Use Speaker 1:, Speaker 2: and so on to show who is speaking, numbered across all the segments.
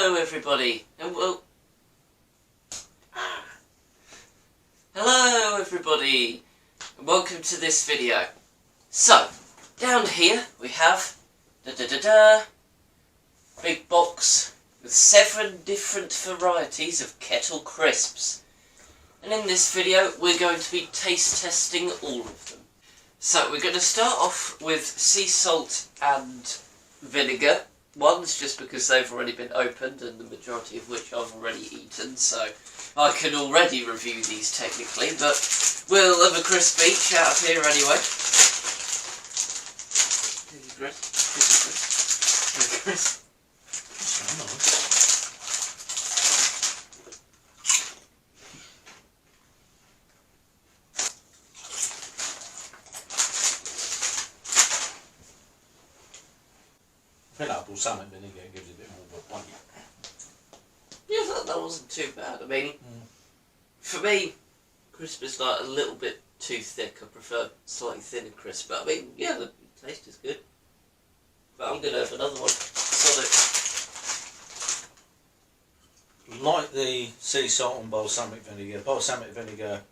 Speaker 1: Hello everybody, and hello everybody, and welcome to this video. So, down here we have big box with 7 different varieties of Kettle crisps. And in this video we're going to be taste testing all of them. So we're going to start off with sea salt and vinegar ones, just because they've already been opened and the majority of which I've already eaten, so I can already review these technically, but we'll have a crisp each out of here anyway. Here's a crisp. Here's a crisp.
Speaker 2: I feel like balsamic vinegar gives it a bit more of a bite.
Speaker 1: Yeah, I thought that wasn't too bad. I mean, for me, crisp is like a little bit too thick. I prefer slightly thinner crisp, but I mean, yeah, the taste is good. But I'm going to have another one. Solid.
Speaker 2: Like the sea salt and balsamic vinegar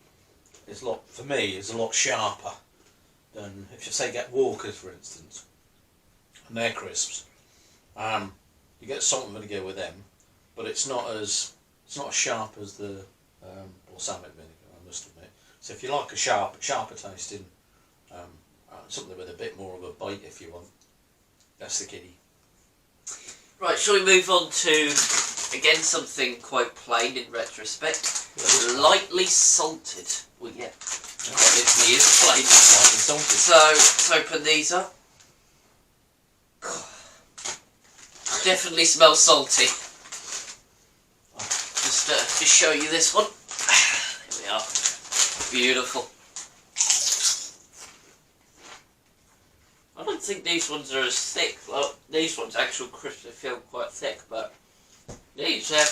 Speaker 2: is for me, is a lot sharper than if you say get Walkers, for instance, and their crisps. You get salt and vinegar with them, but it's not as sharp as the balsamic vinegar, I must admit. So if you like a sharper tasting, something with a bit more of a bite, if you want, that's the kiddie. Right,
Speaker 1: shall we move on to again something quite plain in retrospect? Lightly salted. Well, yeah, it is plain.
Speaker 2: Lightly salted.
Speaker 1: So let's open these up. Definitely smells salty. Just to show you this one. Here we are. Beautiful. I don't think these ones are as thick. Well, these ones, actual crisps, they feel quite thick, but these, yeah.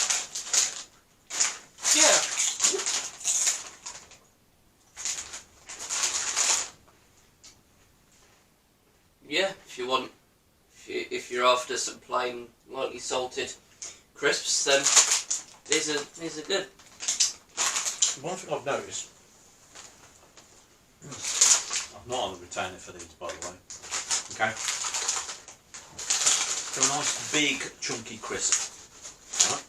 Speaker 1: Yeah, if you're after some plain, lightly salted crisps, then these are good.
Speaker 2: One thing I've noticed, I'm not on the retainer for these, by the way. Okay, they're a nice big chunky crisp. Right.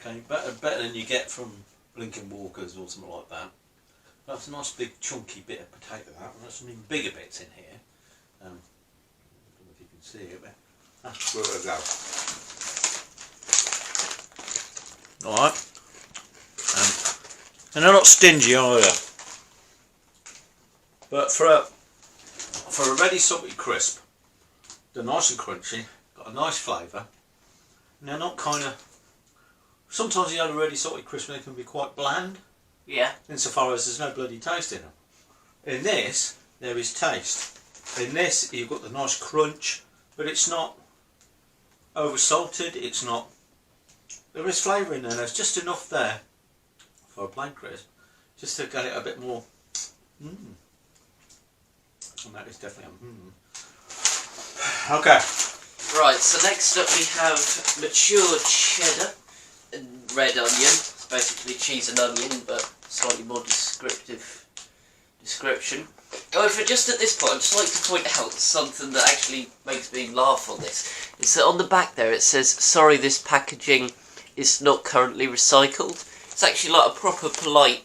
Speaker 2: Okay, better than you get from Blinking Walkers or something like that. That's a nice big chunky bit of potato. There's some even bigger bits in here. I don't know if you can see it, but that's where it'll go. Alright. And they're not stingy either. But for a ready salty crisp, they're nice and crunchy, got a nice flavour. And they're not kind of... Sometimes the other ready salty crisp, they can be quite bland.
Speaker 1: Yeah.
Speaker 2: Insofar as there's no bloody taste in them. In this, there is taste. In this, you've got the nice crunch, but it's not over salted. It's not. There is flavour in there. There's just enough there for a plain crisp, just to get it a bit more. And that is definitely Okay.
Speaker 1: Right. So next up we have matured cheddar and red onion. It's basically cheese and onion, but slightly more description. However, just at this point, I'd just like to point out something that actually makes me laugh on this. It's that on the back there it says, "Sorry, this packaging is not currently recycled." It's actually like a proper polite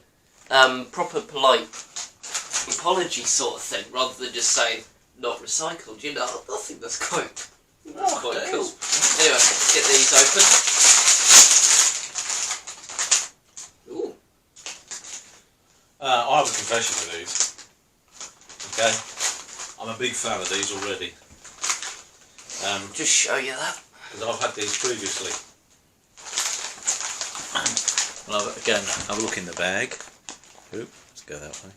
Speaker 1: apology sort of thing, rather than just saying not recycled. You know, I think that's quite cool. Anyway, let's get these open.
Speaker 2: I have a confession with these. Okay, I'm a big fan of these already.
Speaker 1: Just show you that.
Speaker 2: Because I've had these previously. Well, again, have a look in the bag. Oop, let's go that way.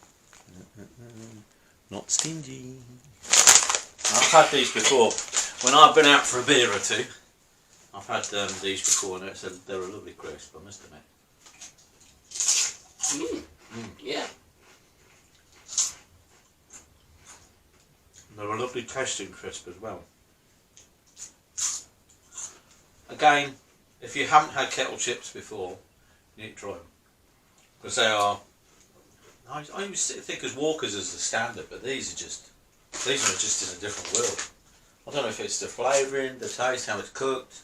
Speaker 2: Not stingy. I've had these before. When I've been out for a beer or two, I've had these before, and they're a lovely crisp, I must admit.
Speaker 1: Yeah.
Speaker 2: They're a lovely tasting crisp as well. Again, if you haven't had Kettle chips before, you need to try them. Because they are, I used to think as Walkers as the standard, but these are just in a different world. I don't know if it's the flavouring, the taste, how it's cooked,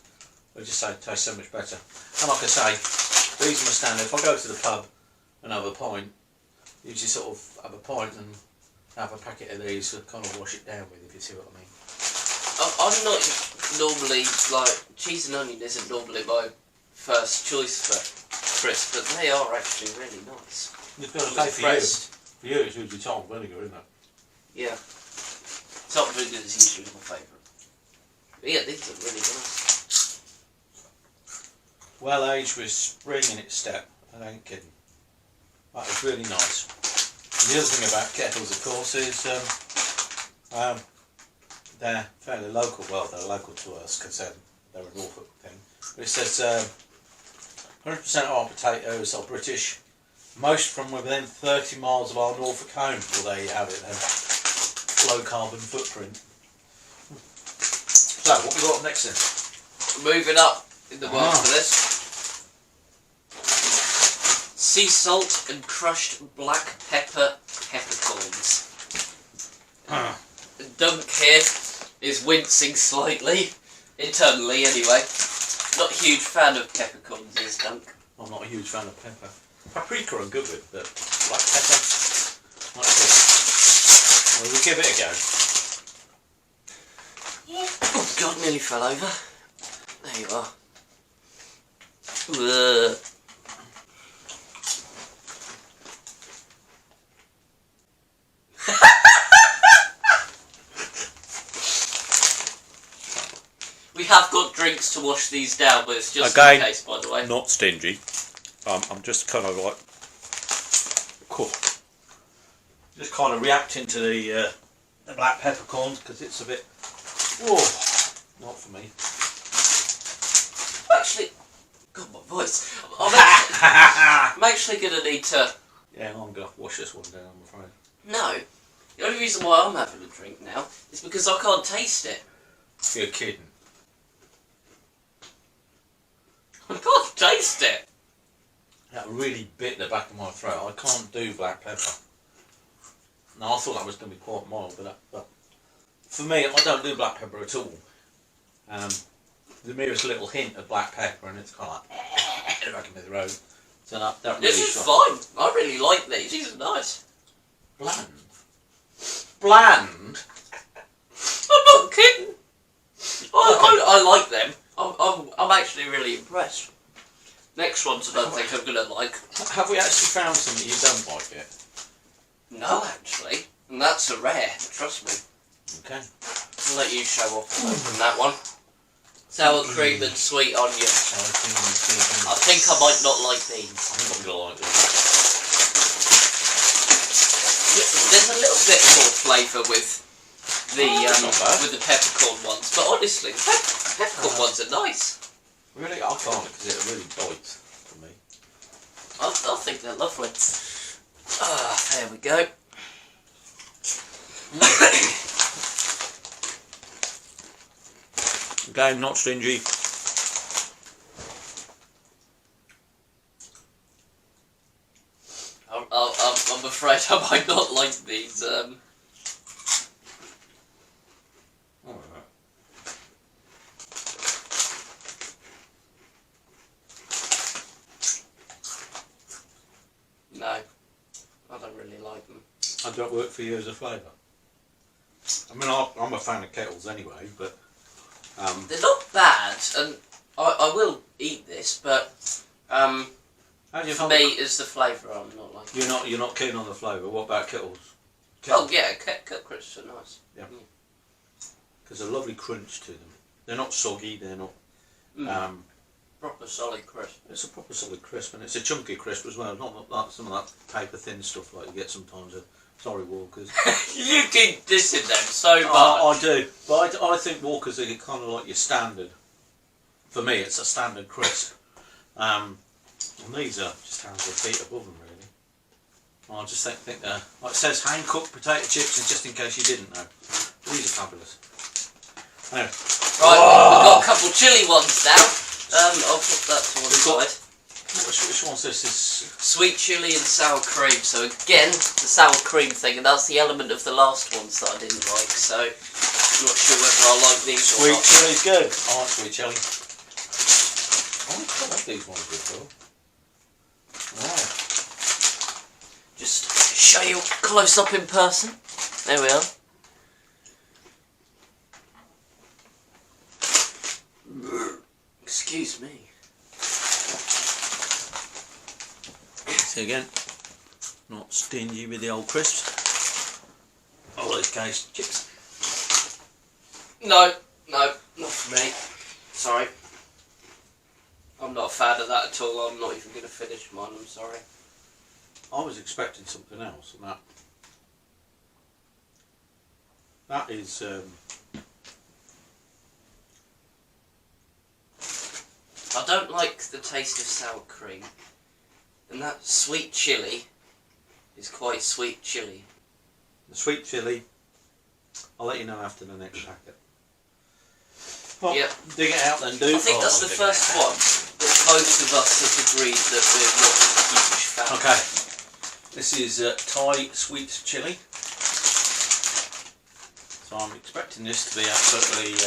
Speaker 2: or just say it tastes so much better. And like I say, these are my standard. If I go to the pub and have a pint, usually sort of have a pint and have a packet of these to kind of wash it down with, if you see what I mean.
Speaker 1: I'm not normally, like, cheese and onion isn't normally my first choice for crisps, but they are actually really nice.
Speaker 2: You've got to say for you. For you, it's usually salt vinegar, isn't it?
Speaker 1: Yeah. Salt vinegar is usually my favourite. But yeah, these are really nice.
Speaker 2: Well aged with spring in its step. I ain't kidding. That is really nice. And the other thing about Kettles, of course, is they're fairly local. Well, they're local to us because they're a Norfolk thing. But it says 100% of our potatoes are British. Most from within 30 miles of our Norfolk home. Well, there you have it then. Low carbon footprint. So, what we got next then?
Speaker 1: Moving up in the world for this. Sea salt and crushed black pepper peppercorns. Dunc here is wincing slightly, internally anyway. Not a huge fan of peppercorns, is Dunc.
Speaker 2: I'm not a huge fan of pepper. Paprika I'm good with, but black pepper, not good. Well, we'll give it a go.
Speaker 1: Oh God, nearly fell over. There you are. Ugh. We have got drinks to wash these down, but it's just in case, by the way.
Speaker 2: Not stingy. I'm just kind of like, cool. Just kind of reacting to the black peppercorns because it's a bit, not for me.
Speaker 1: Actually, God, my voice. I'm actually going to need to.
Speaker 2: Yeah, I'm going to wash this one down, I'm afraid.
Speaker 1: No, the only reason why I'm having a drink now is because I can't taste it.
Speaker 2: You're kidding.
Speaker 1: I can't taste it.
Speaker 2: That really bit the back of my throat. I can't do black pepper. No, I thought that was going to be quite mild, but for me, I don't do black pepper at all. The merest little hint of black pepper, and it's kind of like the back of my throat. So that really.
Speaker 1: This is fine. I really like these. These are nice.
Speaker 2: Bland. Bland.
Speaker 1: I'm not kidding. I like them. I'm actually really impressed. Next ones I don't think I'm going to like.
Speaker 2: Have we actually found some that you don't like yet?
Speaker 1: No, actually. And that's a rare, trust me.
Speaker 2: Okay.
Speaker 1: I'll let you show off from that one. Sour cream and sweet onion. I think I might not like these.
Speaker 2: I think I'm going to like these.
Speaker 1: There's a little bit more flavour with the peppercorn ones, but honestly, the peppercorn ones are nice.
Speaker 2: Really, I can't because it really bites for me.
Speaker 1: I think they're lovely. There we go.
Speaker 2: Again, not stingy.
Speaker 1: I'm afraid I might not like these. No, I don't really like them.
Speaker 2: I don't work for you as a flavour. I mean, I'm a fan of Kettles anyway, but
Speaker 1: they're not bad, and I will eat this, but for me, it's the flavour I'm not liking.
Speaker 2: You're not keen on the flavour. What about Kettles?
Speaker 1: Oh yeah, Kettle crisps are nice.
Speaker 2: Yeah, because there's a lovely crunch to them. They're not soggy. They're not.
Speaker 1: Proper solid crisp.
Speaker 2: It's a proper solid crisp, and it's a chunky crisp as well. Not like some of that paper thin stuff like you get sometimes at Sorry Walkers.
Speaker 1: You keep dissing them so much.
Speaker 2: I do, but I think Walkers are kind of like your standard. For me, it's a standard crisp. And these are just hands or feet above them, really. I just think they're, like it says, hand-cooked potato chips, and just in case you didn't know, these are fabulous. Anyway,
Speaker 1: Right, we've got a couple chilli ones now. I'll put that to one side.
Speaker 2: Which one's this?
Speaker 1: Sweet chilli and sour cream. So again, the sour cream thing, and that's the element of the last ones that I didn't like. So I'm not sure whether I like these or
Speaker 2: Sweet
Speaker 1: not.
Speaker 2: chilli's good. I like sweet chilli. I like these ones before. Right.
Speaker 1: Just show you close up in person. There we are. Excuse me.
Speaker 2: See again, not stingy with the old crisps. Oh, those case chips.
Speaker 1: No, not for me. Sorry. I'm not a fan of that at all. I'm not even going to finish mine, I'm sorry.
Speaker 2: I was expecting something else, and that is
Speaker 1: I don't like the taste of sour cream. And that sweet chilli is quite sweet chilli.
Speaker 2: the sweet chilli. I'll let you know after the next packet. Well,
Speaker 1: yep.
Speaker 2: Dig it out then, dude.
Speaker 1: I think that's the first one that both of us have agreed that we're not huge fans.
Speaker 2: Okay. This is Thai sweet chilli. So I'm expecting this to be absolutely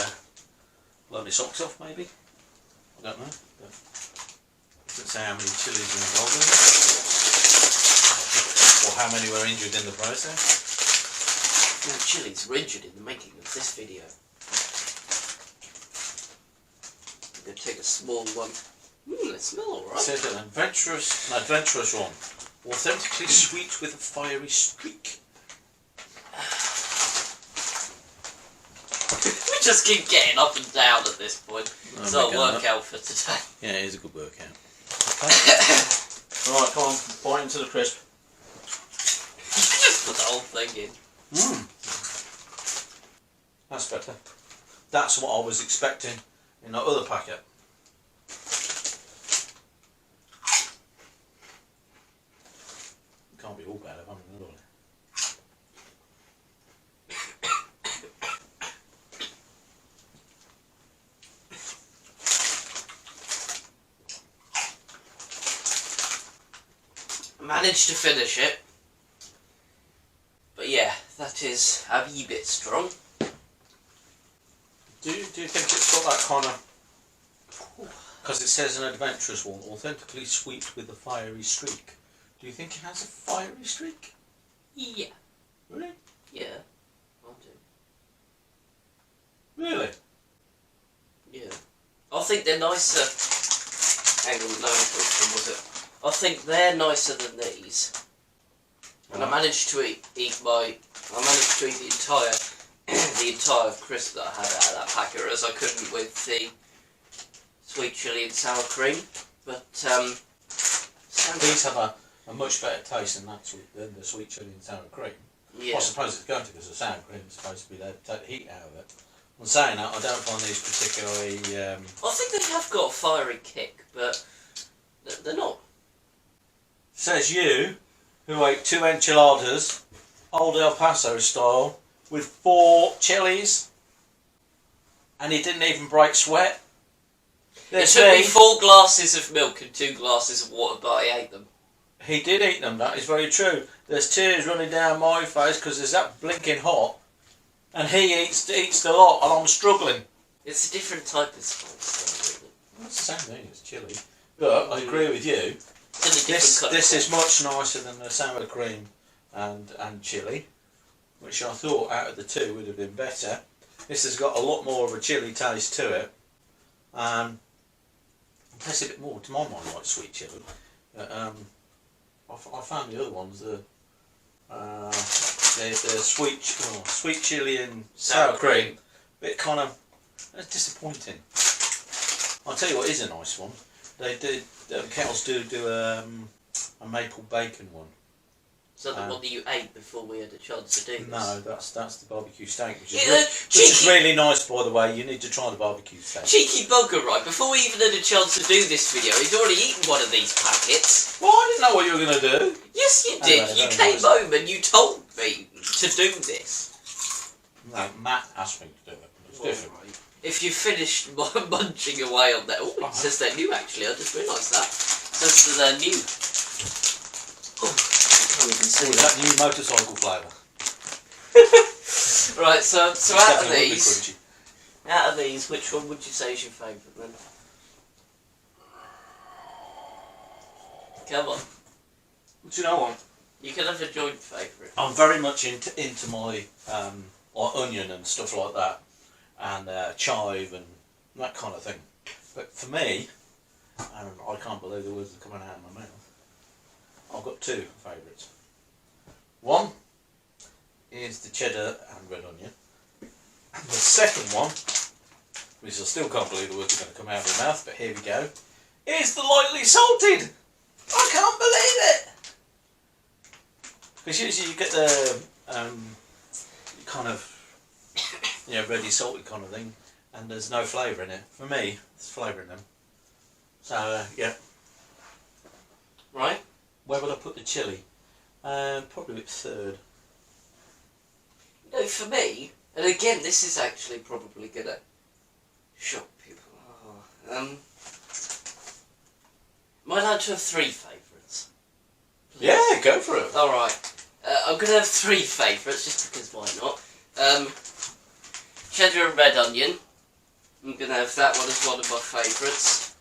Speaker 2: blow my socks off, maybe. I don't know. But doesn't say how many chilies are involved in it, or how many were injured in the process.
Speaker 1: No chilies were injured in the making of this video. I'm going to take a small one. They smell alright.
Speaker 2: It says an adventurous one. Authentically sweet with a fiery streak.
Speaker 1: We just keep getting up and down at this point. It's our workout for today.
Speaker 2: Yeah, it is a good workout. Okay. Alright, come on, bite into the crisp.
Speaker 1: Just put the whole thing in.
Speaker 2: That's better. That's what I was expecting in that other packet. It can't be all bad if I'm in another one.
Speaker 1: Managed to finish it, but yeah, that is a wee bit strong.
Speaker 2: Do you think it's got that kind of... Because it says an adventurous one, authentically sweet with a fiery streak. Do you think it has a fiery streak?
Speaker 1: Yeah.
Speaker 2: Really?
Speaker 1: Yeah, I do.
Speaker 2: Really?
Speaker 1: Yeah. I think they're nicer. Hang on, no, which one was it? I think they're nicer than these. And I managed to eat the entire crisp that I had out of that packet, as I couldn't with the sweet chilli and sour cream. But
Speaker 2: these have a much better taste than the sweet chilli and sour cream.
Speaker 1: yeah.
Speaker 2: Well, I suppose it's going to, because the sour cream is supposed to be there to take the heat out of it. I'm saying that, I don't find these particularly...
Speaker 1: I think they have got a fiery kick, but they're not.
Speaker 2: Says you, who ate 2 enchiladas, Old El Paso style, with 4 chilies, and he didn't even break sweat.
Speaker 1: It took me 4 glasses of milk and 2 glasses of water, but I ate them.
Speaker 2: He did eat them, that is very true. There's tears running down my face because there's that blinking hot, and he eats the lot, and I'm struggling.
Speaker 1: It's a different type of spice, though, really.
Speaker 2: It's the same thing, it's chilli. But I agree with you. This is much nicer than the sour cream and chilli, which I thought out of the 2 would have been better. This has got a lot more of a chilli taste to it. It tastes a bit more, to my mind, like sweet chilli. I found the other ones, the sweet chilli and sour cream, bit kind of disappointing. I'll tell you what is a nice one. They did. Kettles do a maple bacon one.
Speaker 1: So the one that you ate before we had a chance to do this?
Speaker 2: No, that's the barbecue steak, which is really nice, by the way. You need to try the barbecue steak.
Speaker 1: Cheeky bugger, right? Before we even had a chance to do this video, he'd already eaten one of these packets.
Speaker 2: Well, I didn't know what you were going to do.
Speaker 1: Yes, you did. You came home and you told me to do this.
Speaker 2: No, Matt asked me to do it. It's different.
Speaker 1: Right. if you finished munching away on that, oh, it says they're new actually. I just realised that. It says they're new. Oh, I can't even see
Speaker 2: that new motorcycle flavour.
Speaker 1: Right, so out of these, which one would you say is your favourite then? Come on.
Speaker 2: Do you know what?
Speaker 1: You can have a joint favourite.
Speaker 2: I'm very much into my like onion and stuff like that, and chive and that kind of thing. But for me, and I can't believe the words are coming out of my mouth, I've got two favourites. One is the cheddar and red onion. And the second one, which I still can't believe the words are going to come out of my mouth, but here we go, is the lightly salted. I can't believe it! Because usually you get the kind of, ready salted kind of thing, and there's no flavour in it. For me, there's flavour in them. So, yeah.
Speaker 1: Right.
Speaker 2: Where would I put the chilli? Probably at third.
Speaker 1: No, for me, and again, this is actually probably going to shock people. Am I allowed to have three favourites? Please?
Speaker 2: Yeah, go for it.
Speaker 1: Alright. I'm going to have three favourites, just because why not? Cheddar and red onion. I'm going to have that one as one of my favourites.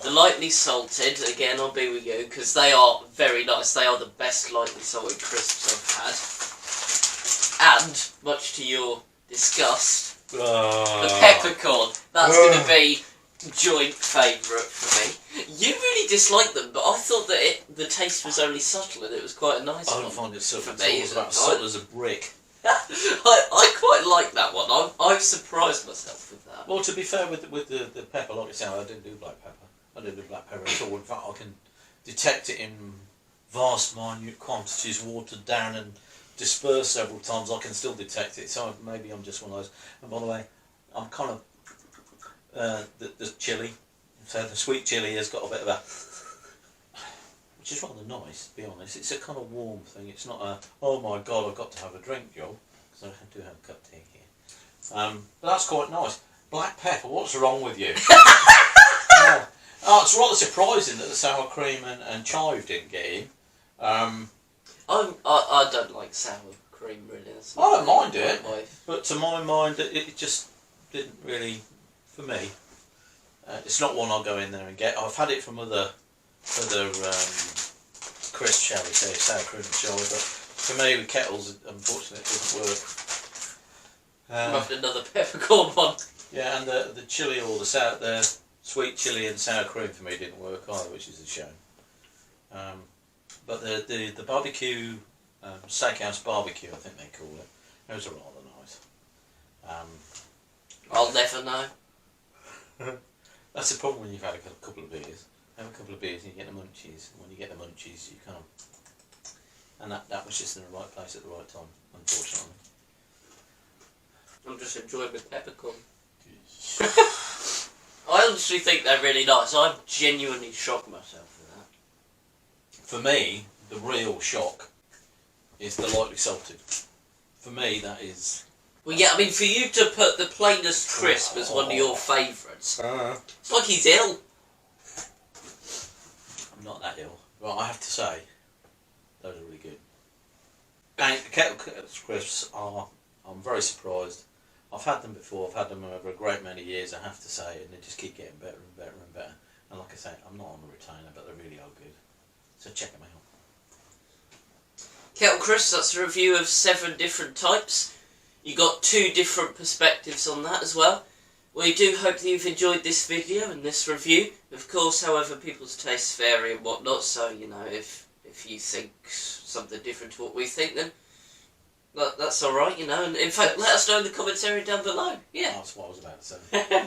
Speaker 1: The lightly salted, again, I'll be with you, because they are very nice. They are the best lightly salted crisps I've had. And, much to your disgust, the peppercorn. That's going to be joint favourite for me. You really dislike them, but I thought that the taste was only subtle and it was quite a nice one.
Speaker 2: I don't find it subtle.
Speaker 1: For me,
Speaker 2: it's about subtle as a brick.
Speaker 1: I quite like that one. I've surprised myself with that.
Speaker 2: Well, to be fair with the pepper, like I said, I didn't do black pepper. I didn't do black pepper at all. In fact, I can detect it in vast, minute quantities, watered down and dispersed several times. I can still detect it, so maybe I'm just one of those. And by the way, I'm kind of the chilli. So the sweet chilli has got a bit of a, which is rather nice, to be honest. It's a kind of warm thing. It's not a, oh my god, I've got to have a drink, Joel, because I do have a cup of tea here. But that's quite nice. Black pepper, what's wrong with you? Oh, it's rather surprising that the sour cream and chive didn't get in.
Speaker 1: I don't like sour cream really.
Speaker 2: I don't mind it, but to my mind, it just didn't really, for me. It's not one I'll go in there and get. I've had it from other crisps, shall we say, sour cream and chive, but for me with Kettles, unfortunately, it doesn't work.
Speaker 1: Not another peppercorn one.
Speaker 2: Yeah, and the chilli or the sweet chilli and sour cream for me didn't work either, which is a shame. But the barbecue, steakhouse barbecue, I think they call it, those are rather nice.
Speaker 1: I'll never know.
Speaker 2: That's the problem when you've had a couple of beers. Have a couple of beers and you get the munchies. When you get the munchies, you can't. And that was just in the right place at the right time, unfortunately.
Speaker 1: I'm just enjoying the peppercorn. I honestly think they're really nice. I'm genuinely shocked myself with that.
Speaker 2: For me, the real shock is the lightly salted. For me, that is...
Speaker 1: Well, yeah, I mean, for you to put the plainest crisp as one of your favourites, it's like he's ill.
Speaker 2: I'm not that ill. But I have to say, those are really good. And the Kettle crisps are... I'm very surprised. I've had them before, I've had them over a great many years, I have to say, and they just keep getting better and better and better. And like I say, I'm not on the retainer, but they really are good. So check them out.
Speaker 1: Kettle crisps, that's a review of 7 different types. You got 2 different perspectives on that as well. We do hope that you've enjoyed this video and this review. Of course, however, people's tastes vary and whatnot, so, you know, if you think something different to what we think, then that's alright, you know, and in fact, let us know in the comments area down below. Yeah.
Speaker 2: That's what I was about to say.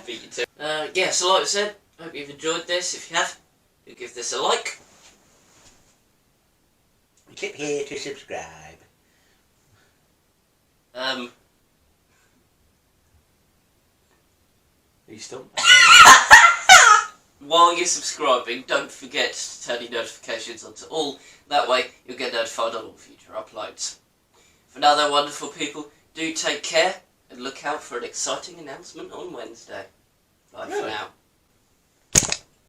Speaker 1: Beat you too. Yeah, so like I said, hope you've enjoyed this. If you have, do give this a like.
Speaker 2: Click here to subscribe. Are you stumped?
Speaker 1: While you're subscribing, don't forget to turn your notifications on to all. That way, you'll get notified on all future uploads. For now, though, wonderful people, do take care, and look out for an exciting announcement on Wednesday.